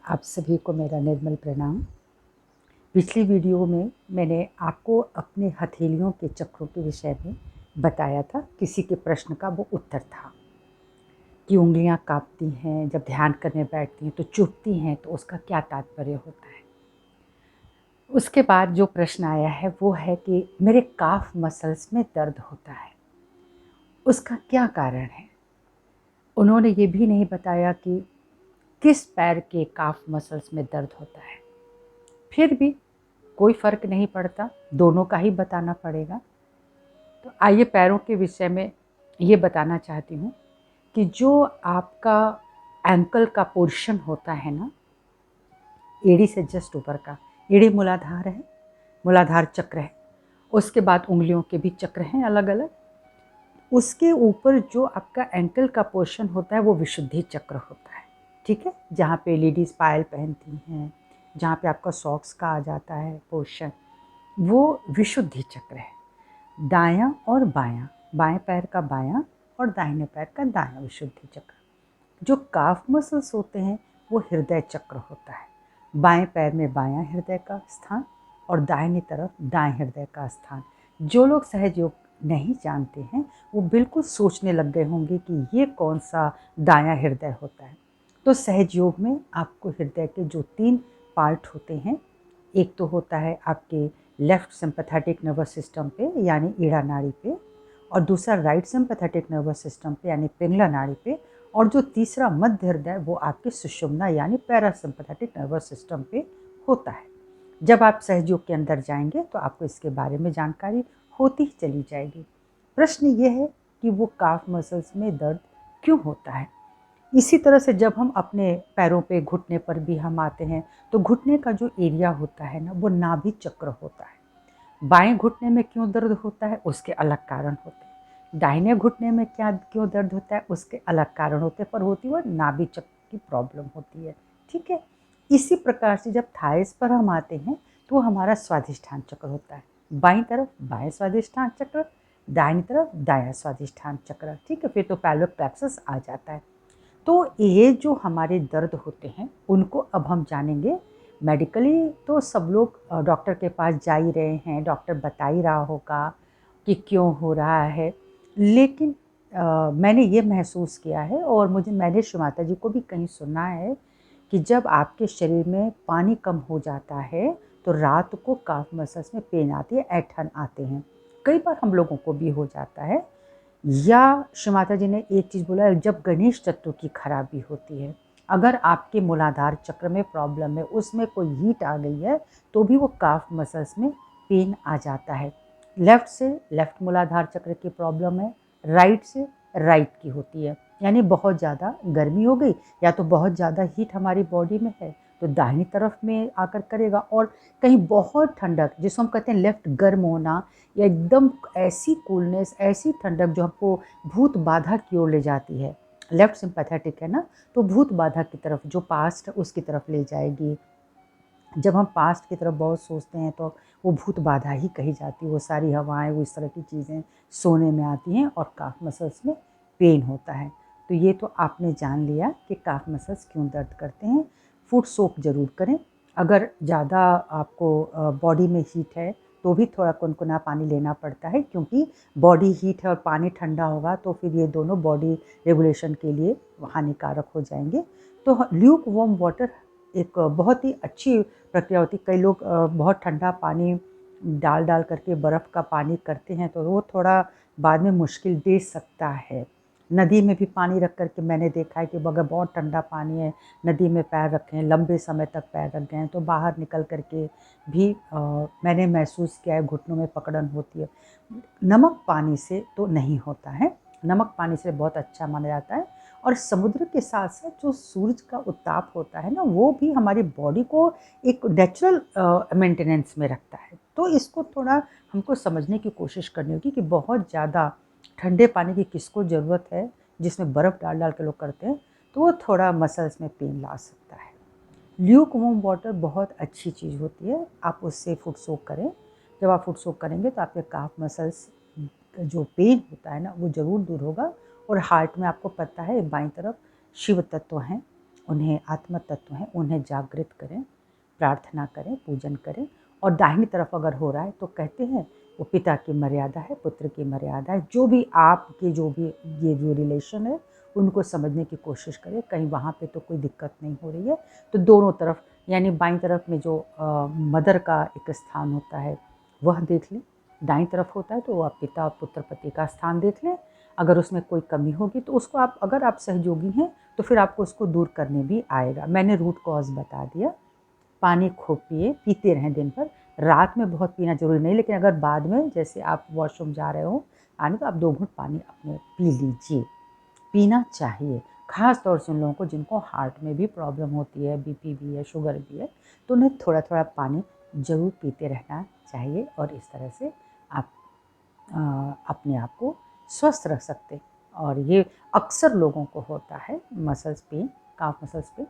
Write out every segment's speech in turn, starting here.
आप सभी को मेरा निर्मल प्रणाम। पिछली वीडियो में मैंने आपको अपने हथेलियों के चक्रों के विषय में बताया था। किसी के प्रश्न का वो उत्तर था कि उंगलियां कांपती हैं, जब ध्यान करने बैठती हैं तो चुभती हैं, तो उसका क्या तात्पर्य होता है। उसके बाद जो प्रश्न आया है वो है कि मेरे काफ मसल्स में दर्द होता है, उसका क्या कारण है। उन्होंने ये भी नहीं बताया कि किस पैर के काफ मसल्स में दर्द होता है। फिर भी कोई फ़र्क नहीं पड़ता, दोनों का ही बताना पड़ेगा। तो आइए पैरों के विषय में ये बताना चाहती हूँ कि जो आपका एंकल का पोर्शन होता है ना, एड़ी से जस्ट ऊपर का, एड़ी मूलाधार है, मूलाधार चक्र है, उसके बाद उंगलियों के भी चक्र हैं अलग अलग। उसके ऊपर जो आपका एंकल का पोर्शन होता है वो विशुद्धि चक्र होता है, ठीक है। जहाँ पे लेडीज़ पायल पहनती हैं, जहाँ पे आपका सॉक्स का आ जाता है पोर्शन, वो विशुद्धि चक्र है। दायां और बायां, बाएं पैर का बायां और दाहिने पैर का दायां विशुद्धि चक्र। जो काफ मसल्स होते हैं वो हृदय चक्र होता है। बाएं पैर में बायां हृदय का स्थान और दाहिनी तरफ दाएं हृदय का स्थान। जो लोग सहज योग नहीं जानते हैं वो बिल्कुल सोचने लग गए होंगे कि ये कौन सा दायां हृदय होता है। तो सहज योग में आपको हृदय के जो 3 पार्ट होते हैं, एक तो होता है आपके लेफ्ट सिंपैथेटिक नर्वस सिस्टम पे यानी ईड़ा नाड़ी पे, और दूसरा राइट सिंपैथेटिक नर्वस सिस्टम पे यानी पिंगला नाड़ी पे, और जो तीसरा मध्य हृदय वो आपके सुषुम्ना यानी पैरासिम्पैथेटिक नर्वस सिस्टम पे होता है। जब आप सहयोग के अंदर जाएंगे तो आपको इसके बारे में जानकारी होती ही चली जाएगी। प्रश्न ये है कि वो काफ मसल्स में दर्द क्यों होता है। इसी तरह से जब हम अपने पैरों पे घुटने पर भी हम आते हैं तो घुटने का जो एरिया होता है ना वो नाभि चक्र होता है। बाएं घुटने में क्यों दर्द होता है उसके अलग कारण होते हैं, दाहिने घुटने में क्या क्यों दर्द होता है उसके अलग कारण होते हैं, पर होती वो नाभि चक्र की प्रॉब्लम होती है, ठीक है। इसी प्रकार से जब थाइस पर हम आते हैं तो हमारा स्वादिष्ठान चक्र होता है। बाईं तरफ बाएं स्वादिष्ठान चक्र, दाहिनी तरफ दायां स्वादिष्ठान चक्र, ठीक है। फिर तो पैल्विक प्लेक्सस आ जाता है। तो ये जो हमारे दर्द होते हैं उनको अब हम जानेंगे। मेडिकली तो सब लोग डॉक्टर के पास जा ही रहे हैं, डॉक्टर बता ही रहा होगा कि क्यों हो रहा है। लेकिन मैंने ये महसूस किया है और मैंने श्रीमाता जी को भी कहीं सुना है कि जब आपके शरीर में पानी कम हो जाता है तो रात को काफ मसल्स में पेन आती है, ऐंठन आते हैं। कई बार हम लोगों को भी हो जाता है। या श्री माता जी ने एक चीज़ बोला, जब गणेश तत्व की खराबी होती है, अगर आपके मूलाधार चक्र में प्रॉब्लम है, उसमें कोई हीट आ गई है तो भी वो काफ मसल्स में पेन आ जाता है। लेफ्ट से लेफ्ट मूलाधार चक्र की प्रॉब्लम है, राइट से राइट की होती है, यानी बहुत ज़्यादा गर्मी हो गई या तो बहुत ज़्यादा हीट हमारी बॉडी में है तो दाहिनी तरफ में आकर करेगा। और कहीं बहुत ठंडक, जिसको हम कहते हैं लेफ्ट गर्म होना, या एकदम ऐसी कूलनेस, ऐसी ठंडक जो हमको भूत बाधा की ओर ले जाती है, लेफ्ट सिंपैथेटिक है ना, तो भूत बाधा की तरफ, जो पास्ट है उसकी तरफ ले जाएगी। जब हम पास्ट की तरफ बहुत सोचते हैं तो वो भूत बाधा ही कही जाती है। वो सारी हवाएं, वो इस तरह की चीज़ें सोने में आती हैं और काफ मसल्स में पेन होता है। तो ये तो आपने जान लिया कि काफ मसल्स क्यों दर्द करते हैं। फुट सोक जरूर करें। अगर ज़्यादा आपको बॉडी में हीट है तो भी थोड़ा कुनकुना पानी लेना पड़ता है, क्योंकि बॉडी हीट है और पानी ठंडा होगा तो फिर ये दोनों बॉडी रेगुलेशन के लिए हानिकारक हो जाएंगे। तो ल्यूक वार्म वाटर एक बहुत ही अच्छी प्रक्रिया होती है। कई लोग बहुत ठंडा पानी डाल करके बर्फ़ का पानी करते हैं तो वो थोड़ा बाद में मुश्किल दे सकता है। नदी में भी पानी रख कर के मैंने देखा है कि अगर बहुत ठंडा पानी है, नदी में पैर रखे हैं, लंबे समय तक पैर रख गए हैं, तो बाहर निकल कर के भी मैंने महसूस किया है घुटनों में पकड़न होती है। नमक पानी से तो नहीं होता है, नमक पानी से बहुत अच्छा माना जाता है। और समुद्र के साथ साथ जो सूरज का उत्ताप होता है ना, वो भी हमारी बॉडी को एक नेचुरल मेंटेनेंस में रखता है। तो इसको थोड़ा हमको समझने की कोशिश करनी होगी कि बहुत ज़्यादा ठंडे पानी की किसको ज़रूरत है, जिसमें बर्फ़ डाल डाल के लोग करते हैं, तो वो थोड़ा मसल्स में पेन ला सकता है। ल्यूक वार्म वाटर बहुत अच्छी चीज़ होती है, आप उससे फुट सोक करें। जब आप फुट सोक करेंगे तो आपके काफ मसल्स का जो पेन होता है ना वो ज़रूर दूर होगा। और हार्ट में आपको पता है बाईं तरफ शिव तत्व हैं, उन्हें आत्म तत्व हैं उन्हें जागृत करें, प्रार्थना करें, पूजन करें। और दाहिनी तरफ अगर हो रहा है तो कहते हैं वो पिता की मर्यादा है, पुत्र की मर्यादा है। जो भी आपके जो भी ये जो रिलेशन है उनको समझने की कोशिश करें, कहीं वहाँ पे तो कोई दिक्कत नहीं हो रही है। तो दोनों तरफ यानी बाईं तरफ में जो मदर का एक स्थान होता है वह देख लें, दाईं तरफ होता है तो आप पिता और पुत्र पति का स्थान देख लें। अगर उसमें कोई कमी होगी तो उसको आप, अगर आप सहयोगी हैं तो फिर आपको उसको दूर करने भी आएगा। मैंने रूट कॉज बता दिया। पानी खूब पिए, पीते रहें दिन भर। रात में बहुत पीना ज़रूरी नहीं, लेकिन अगर बाद में जैसे आप वॉशरूम जा रहे हो आने तो आप 2 घूँट पानी अपने पी लीजिए, पीना चाहिए। ख़ास तौर से उन लोगों को जिनको हार्ट में भी प्रॉब्लम होती है, बीपी भी है, शुगर भी है, तो उन्हें थोड़ा-थोड़ा पानी ज़रूर पीते रहना चाहिए और इस तरह से आप अपने आप को स्वस्थ रख सकते हैं। और ये अक्सर लोगों को होता है मसल्स पेन, काफ मसल्स पेन।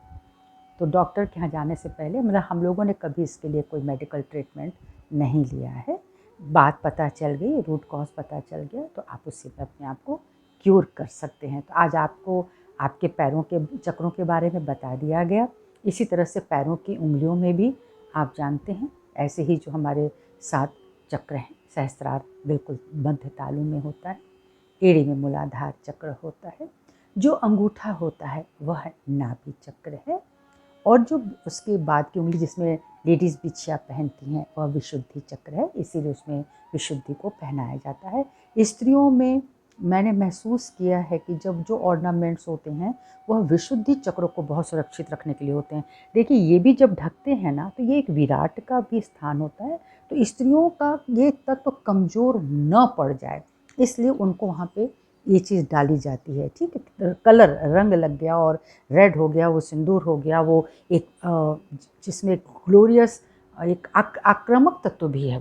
तो डॉक्टर के यहाँ जाने से पहले मतलब हम लोगों ने कभी इसके लिए कोई मेडिकल ट्रीटमेंट नहीं लिया है। बात पता चल गई, रूट कॉज पता चल गया तो आप उससे अपने आप को क्यूर कर सकते हैं। तो आज आपको आपके पैरों के चक्रों के बारे में बता दिया गया। इसी तरह से पैरों की उंगलियों में भी आप जानते हैं ऐसे ही जो हमारे 7 चक्र हैं, सहस्त्रार बिल्कुल मध्य तालु में होता है, एड़ी में मूलाधार चक्र होता है, जो अंगूठा होता है वह नाभि चक्र है, और जो उसके बाद की उंगली जिसमें लेडीज़ बिछिया पहनती हैं वह विशुद्धि चक्र है, इसीलिए उसमें विशुद्धि को पहनाया जाता है। स्त्रियों में मैंने महसूस किया है कि जब जो ऑर्नामेंट्स होते हैं वह विशुद्धि चक्र को बहुत सुरक्षित रखने के लिए होते हैं। देखिए ये भी जब ढकते हैं ना तो ये एक विराट का भी स्थान होता है, तो स्त्रियों का ये तत्व कमज़ोर न पड़ जाए इसलिए उनको वहाँ पे ये चीज़ डाली जाती है। ठीक है, कलर रंग लग गया और रेड हो गया, वो सिंदूर हो गया, वो एक जिसमें ग्लोरियस एक आक्रामक तत्व भी है,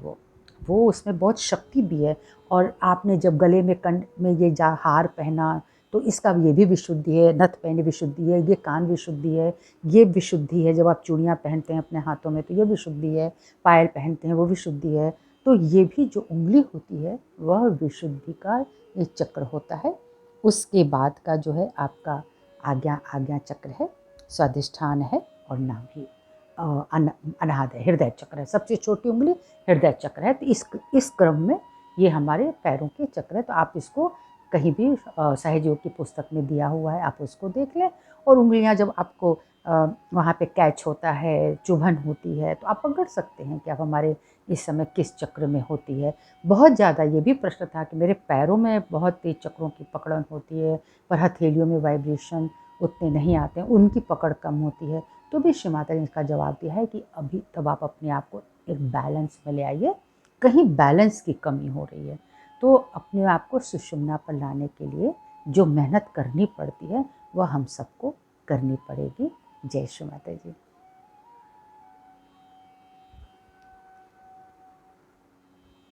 वो उसमें बहुत शक्ति भी है। और आपने जब गले में कंठ में ये हार पहना तो इसका ये भी विशुद्धि है, नथ पहने विशुद्धि है, ये कान विशुद्धि है, ये विशुद्धि है। जब आप चूड़ियाँ पहनते हैं अपने हाथों में तो ये विशुद्धि है, पायल पहनते हैं वो विशुद्धि है। तो ये भी जो उंगली होती है वह विशुद्धि का एक चक्र होता है। उसके बाद का जो है आपका आज्ञा चक्र है, स्वादिष्ठान है और नाभि अनाहत है, हृदय चक्र है, सबसे छोटी उंगली हृदय चक्र है। तो इस क्रम में ये हमारे पैरों के चक्र है। तो आप इसको कहीं भी सहयोग की पुस्तक में दिया हुआ है, आप उसको देख लें। और उंगलियां जब आपको वहाँ पे कैच होता है, चुभन होती है, तो आप पकड़ सकते हैं कि आप हमारे इस समय किस चक्र में होती है। बहुत ज़्यादा ये भी प्रश्न था कि मेरे पैरों में बहुत तेज चक्रों की पकड़न होती है पर हथेलियों में वाइब्रेशन उतने नहीं आते हैं, उनकी पकड़ कम होती है। तो भी श्री माता ने इसका जवाब दिया है कि अभी तब आप अपने आप को एक बैलेंस में ले आइए, कहीं बैलेंस की कमी हो रही है। तो अपने आप को सुषुम्ना पर लाने के लिए जो मेहनत करनी पड़ती है वह हम सबको करनी पड़ेगी। जय श्री माता जी।